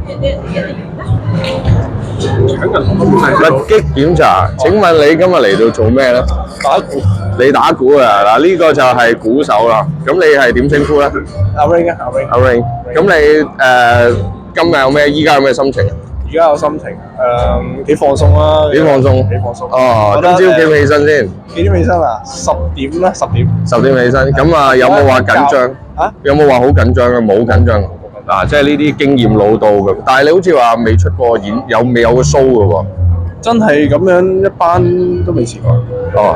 突擊檢查，請問你今日嚟到做咩咧？打鼓。你打鼓啊？嗱，呢個就係鼓手啦。咁你係點稱呼咧？阿 Ring 啊，阿 Ring。阿 Ring。咁你今日有咩？依家有咩心情？而家有心情幾放鬆啦。幾放鬆？幾放鬆。哦，今朝幾點起身先？幾點起身啊？10點啦，10點。10點起身。咁啊，有冇話緊張？啊？有冇話好緊張啊？冇緊張。嗱，即係呢啲經驗老到嘅。但係你好似話未出過演，未有個 show 嘅喎。真係咁樣一班都未試過。哦。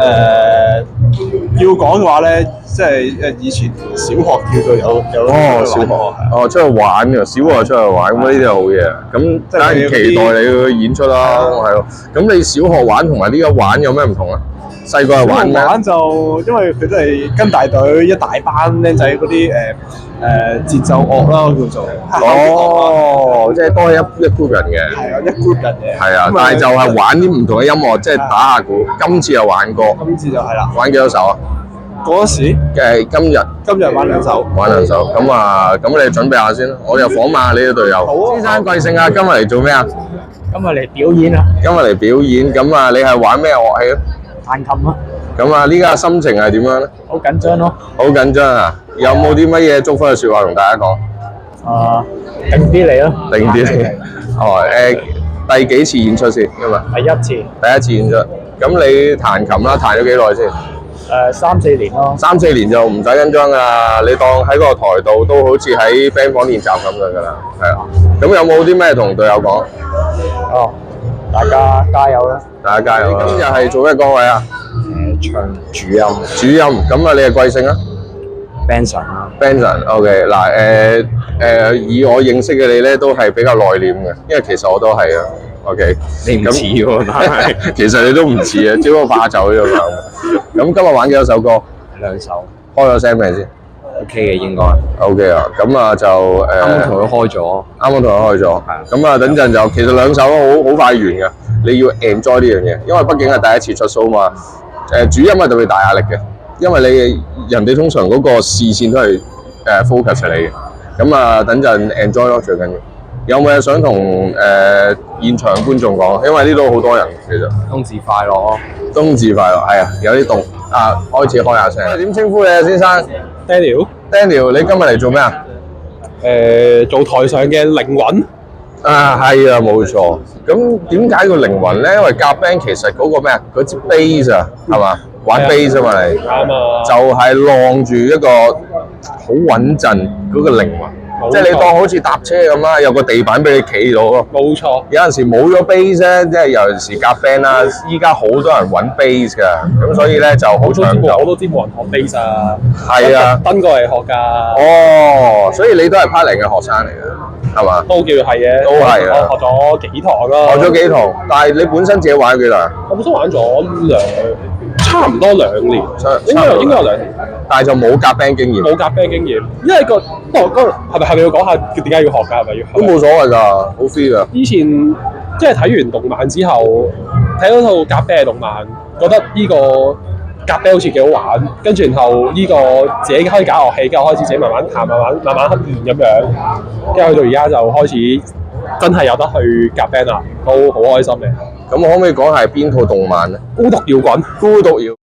要講嘅話咧，即係以前小學叫做有哦，小學哦，出去玩嘅，小學出去玩，咁呢啲係好嘢。咁梗係期待你嘅演出啦，係咯。咁你小學玩同埋呢家玩有咩唔同啊？細個係玩咩？玩就因為佢都係跟大隊，一大班僆仔嗰啲節奏樂啦，叫做。哦，即係多一 group 人嘅。係啊，一 group 人嘅。係啊，但係就係玩啲唔同嘅音樂，即係打下鼓。今次又玩過。今次就係啦。玩幾多首啊？嗰時今日玩2首。玩2首。咁啊，咁你準備下先啦。我哋訪問下你啲隊友。好啊。先生貴姓啊？今日嚟做咩啊？今日嚟表演啊！今日嚟表演，咁啊，你係玩咩樂器啊？彈琴啊！咁啊，呢家心情係點樣咧？好緊張咯！好緊張啊！有冇啲乜嘢祝福嘅説話同大家講？定啲嚟咯！定啲嚟。哦，第幾次演出先？今日第一次。第一次演出。咁你彈琴啦，彈咗幾耐先？3-4年咯。3-4年就唔使緊張㗎，你當喺個台度都好似喺 band 房練習咁樣㗎啦。係啊。咁有冇啲咩同隊友講？哦，大家加油啦！大家加油啦！今日係做咩崗位啊？唱主音。主音。咁啊，你係貴姓啊？ Benson 啊。Benson，OK，嗱，以我認識嘅你咧，都係比較內斂嘅，因為其實我都係啊。OK，你唔似喎，但係其實你都唔似啊，只不過怕醜啫嘛。咁今日玩幾多首歌？2首。開咗聲未先 ？OK 嘅應該。OK 啊，咁啊就啱啱同佢開咗。啱啱同佢開咗。係。咁啊，等陣就其實2首都好快完嘅，你要 enjoy 呢樣嘢，因為畢竟係第一次出 show 嘛。主音係特別大壓力嘅，因為人哋通常嗰個視線都係focus 你嘅。咁啊，等陣 enjoy 咯，最緊要。有冇嘢想同現場觀眾講？因為呢度好多人其實。冬至快樂！冬至快樂，係啊，有啲凍啊，開始開下聲。點稱呼你啊，先生 ？Daniel， 你今日嚟做咩啊？做台上嘅靈魂。啊，係啊，冇錯。咁點解個靈魂咧？因為夾 band 其實嗰個咩啊，嗰支 bass 啊，係嘛？玩 bass 啊嘛你。啱啊。就係晾住一個好穩陣嗰個靈魂。即係你當好似搭車咁啦，有個地板俾你企到咯。冇錯。有陣時冇咗 bass 咧，即係尤其是夾 band 啦，依家好多人揾 bass 㗎，咁所以咧就好搶手。我都知冇人學 bass 啊。係啊。登過嚟學㗎。哦，所以你都係 part 嚟嘅學生嚟嘅，係嘛？都叫係嘅。都係啊。我學咗幾堂咯。學咗幾堂，但係你本身自己玩咗幾耐？我本身玩咗差唔多2年，應該有2年，但係就冇夾 band 經驗。冇夾 band 經驗，因為係咪要講下點解要學㗎？係咪要？都冇所謂㗎，好 free 㗎。以前即係睇完動漫之後，睇到套夾 band 嘅動漫，覺得呢個夾 band 好似幾好玩，跟住然後呢個自己開始搞樂器，跟住開始自己慢慢彈、慢慢練咁樣，跟住去到而家就開始真係有得去夾 band 啦，都好開心嘅。咁我可唔可以講係邊套動漫咧？孤獨搖滾。孤獨搖滾。